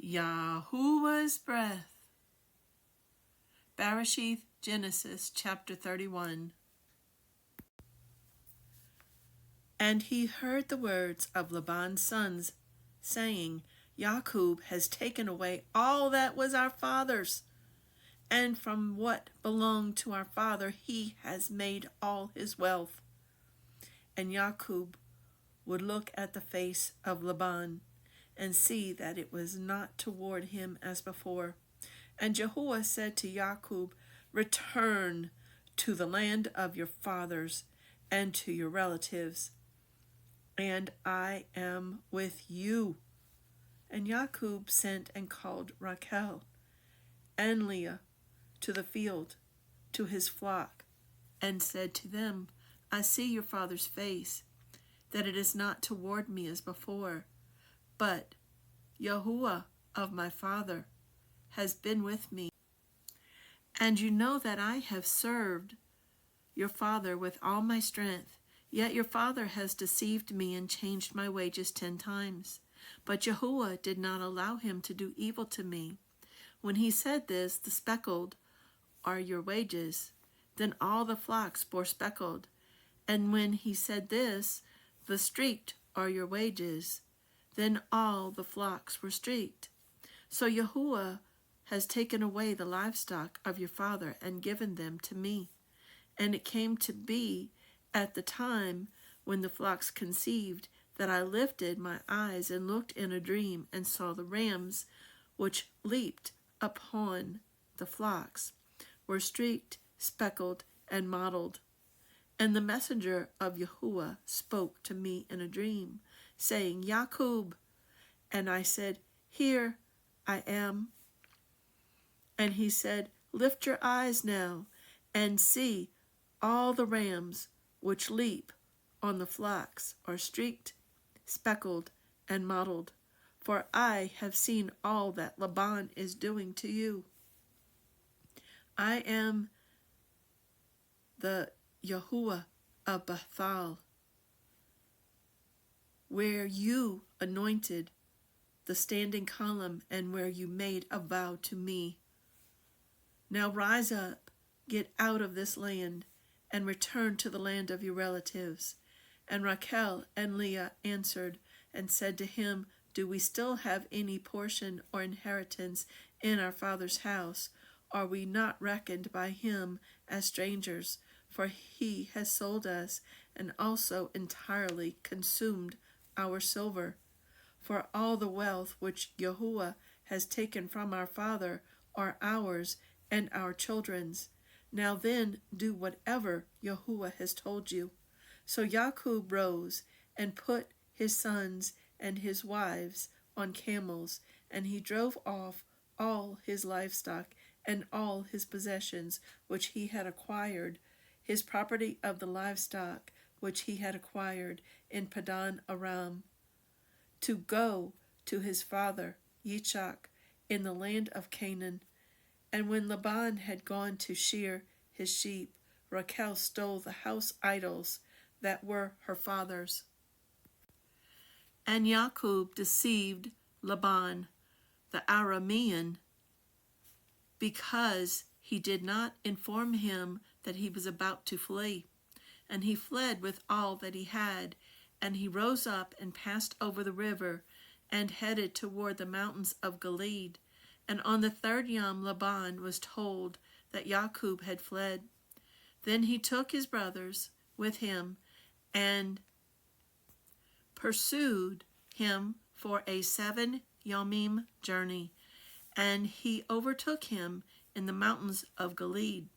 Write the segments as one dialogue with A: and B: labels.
A: YAHUAH'S breath. Barashith, Genesis chapter 31. And he heard the words of Laban's sons, saying, Jacob has taken away all that was our father's, and from what belonged to our father he has made all his wealth. And Jacob would look at the face of Laban, and see that it was not toward him as before. And Yahuwah said to Jacob, Return to the land of your fathers and to your relatives, and I am with you. And Jacob sent and called Rachel and Leah to the field, to his flock, and said to them, I see your father's face, that it is not toward me as before, but Yahuwah of my father has been with me. And you know that I have served your father with all my strength, yet your father has deceived me and changed my wages 10 times. But Yahuwah did not allow him to do evil to me. When he said this, the speckled are your wages. Then all the flocks bore speckled. And when he said this, the streaked are your wages. Then all the flocks were streaked. So Yahuwah has taken away the livestock of your father and given them to me. And it came to be at the time when the flocks conceived that I lifted my eyes and looked in a dream and saw the rams which leaped upon the flocks were streaked, speckled, and mottled. And the messenger of Yahuwah spoke to me in a dream, saying, Jacob. And I said, Here I am. And he said, Lift your eyes now, and see all the rams which leap on the flocks are streaked, speckled, and mottled. For I have seen all that Laban is doing to you. I am the Yahuwah of Bethel, where you anointed the standing column and where you made a vow to me. Now rise up, get out of this land, and return to the land of your relatives. And Rachel and Leah answered and said to him, Do we still have any portion or inheritance in our father's house? Are we not reckoned by him as strangers? For he has sold us, and also entirely consumed our silver. For all the wealth which Yahuwah has taken from our father are ours and our children's. Now then, do whatever Yahuwah has told you. So Jacob rose and put his sons and his wives on camels, and he drove off all his livestock and all his possessions which he had acquired, his property of the livestock which he had acquired in Padan Aram, to go to his father Yitzchak in the land of Canaan. And when Laban had gone to shear his sheep, Rachel stole the house idols that were her father's. And Jacob deceived Laban the Aramean, because he did not inform him that he was about to flee. And he fled with all that he had, and he rose up and passed over the river and headed toward the mountains of Gilead. And on the 3rd Yom Laban was told that Jacob had fled. Then he took his brothers with him and pursued him for a 7 Yomim journey, and he overtook him in the mountains of Gilead.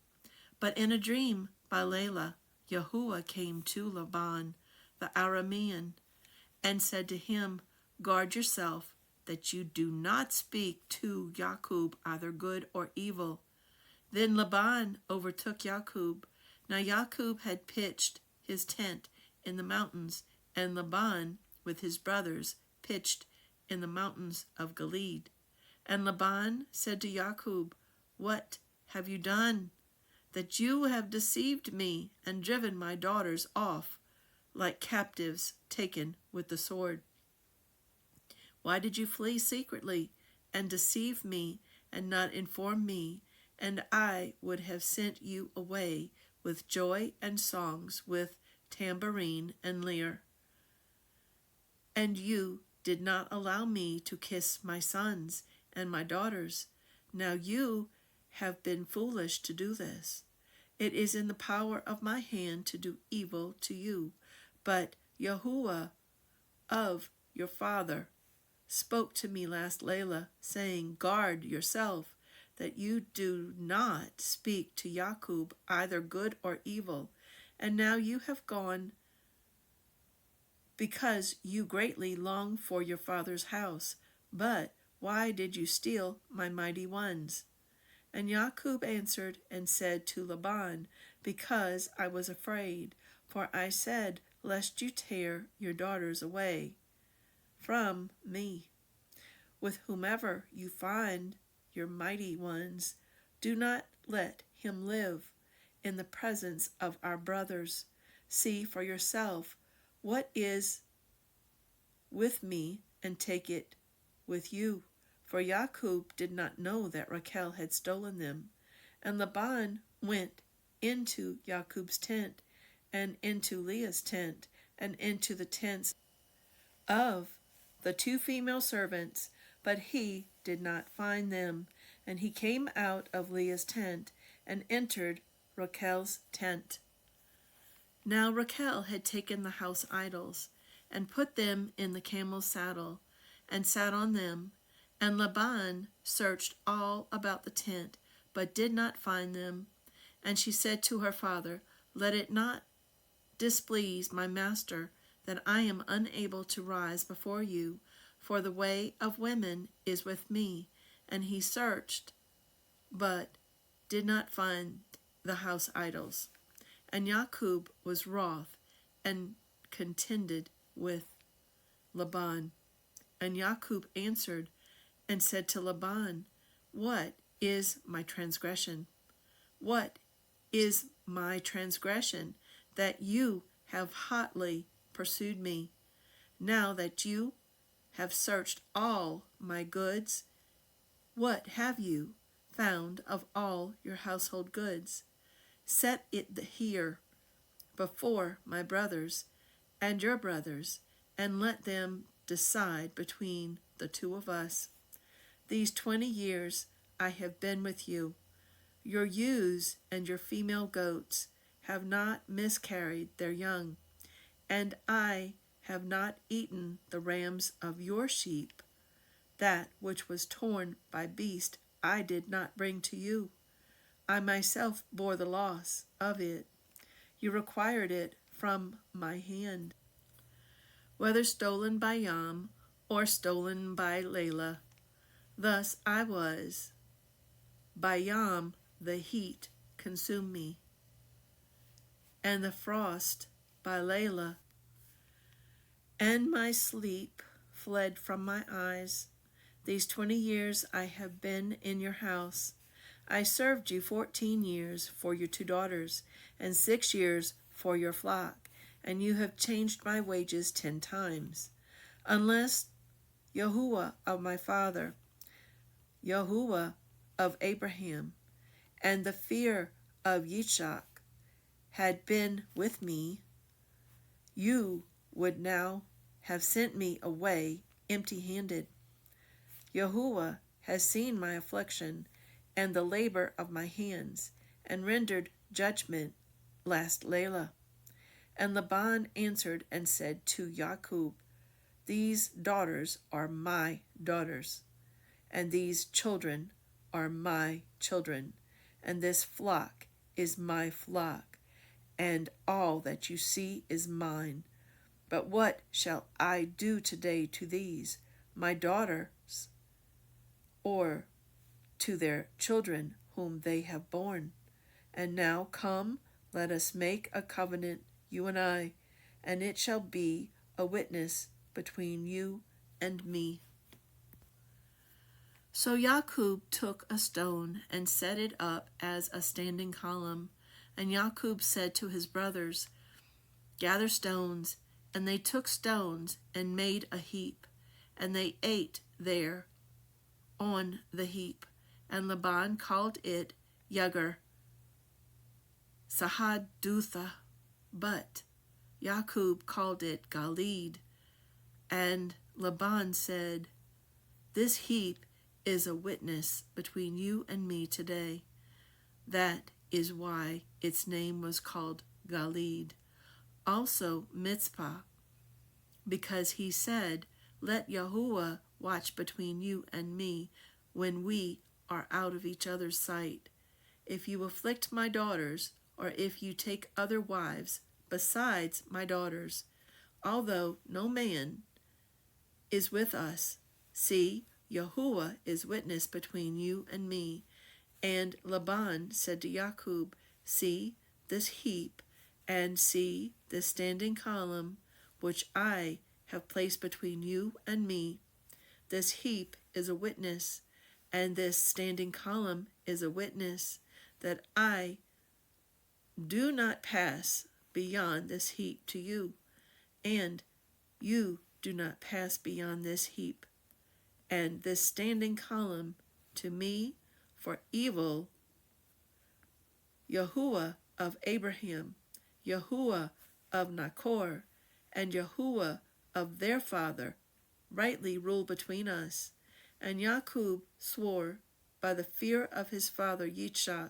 A: But in a dream by Layla, Yahuwah came to Laban the Aramean and said to him, Guard yourself that you do not speak to Jacob either good or evil. Then Laban overtook Jacob. Now Jacob had pitched his tent in the mountains, and Laban with his brothers pitched in the mountains of Gilead. And Laban said to Jacob, What have you done, that you have deceived me and driven my daughters off like captives taken with the sword? Why did you flee secretly and deceived me and not informed me, and I would have sent you away with joy and songs, with tambourine and lyre. And you did not allow me to kiss my sons and my daughters. Now you have been foolish to do this. It is in the power of my hand to do evil to you, but Yahuwah of your father spoke to me last Layla, saying, guard yourself, that you do not speak to Yaqub either good or evil. And now you have gone because you greatly long for your father's house. But why did you steal my mighty ones? And Yaqub answered and said to Laban, because I was afraid, for I said, lest you tear your daughters away from me. With whomever you find your mighty ones, do not let him live in the presence of our brothers. See for yourself what is with me, and take it with you. For Yaqub did not know that Rachel had stolen them. And Laban went into Yaqub's tent, and into Leah's tent, and into the tents of the two female servants, but he did not find them. And he came out of Leah's tent, and entered Rachel's tent. Now Rachel had taken the house idols, and put them in the camel's saddle, and sat on them. And Laban searched all about the tent, but did not find them. And she said to her father, let it not displease my master that I am unable to rise before you, for the way of women is with me. And he searched, but did not find the house idols. And Yaqub was wroth, and contended with Laban. And Yaqub answered and said to Laban, what is my transgression? What is my transgression, that you have hotly pursued me? Now that you have searched all my goods, what have you found of all your household goods? Set it here before my brothers and your brothers, and let them decide between the two of us. These 20 years I have been with you. Your ewes and your female goats have not miscarried their young, and I have not eaten the rams of your sheep. That which was torn by beast I did not bring to you. I myself bore the loss of it. You required it from my hand. Whether stolen by Yam or stolen by Layla, thus I was. By Yam the heat consumed me, and the frost by Layla, and my sleep fled from my eyes. These 20 years I have been in your house. I served you 14 years for your 2 daughters, and 6 years for your flock, and you have changed my wages 10 times. Unless Yahuwah of my father, Yahuwah of Abraham, and the fear of Yitzchak had been with me, you would now have sent me away empty-handed. Yahuwah has seen my affliction and the labor of my hands, and rendered judgment last Layla. And Laban answered and said to Yaqub, these daughters are my daughters, and these children are my children, and this flock is my flock, and all that you see is mine. But what shall I do today to these, my daughters, or to their children whom they have borne? And now come, let us make a covenant, you and I, and it shall be a witness between you and me. So Yaqub took a stone and set it up as a standing column. And Yaqub said to his brothers, gather stones. And they took stones and made a heap, and they ate there on the heap, and Laban called it Yagar Sahadutha, but Jacob called it Galeed. And Laban said, This heap is a witness between you and me today. That is why its name was called Galeed. Also Mitzpah, because he said, Let Yahuwah watch between you and me when we are out of each other's sight. If you afflict my daughters, or if you take other wives besides my daughters, although no man is with us, see, Yahuwah is witness between you and me. And Laban said to Jacob, See this heap, and see this standing column, which I have placed between you and me. This heap is a witness, and this standing column is a witness, that I do not pass beyond this heap to you, and you do not pass beyond this heap and this standing column to me for evil. Yahuwah of Abraham, Yahuwah of Nachor, and Yahuwah of their father rightly rule between us. And Jacob swore by the fear of his father Yitzchak.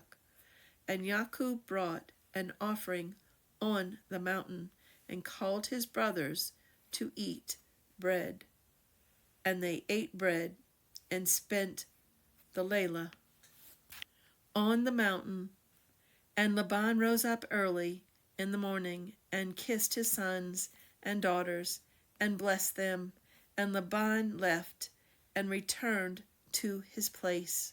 A: And Jacob brought an offering on the mountain, and called his brothers to eat bread. And they ate bread, and spent the Layla on the mountain. And Laban rose up early in the morning, and kissed his sons and daughters, and blessed them. And Laban left, and returned to his place.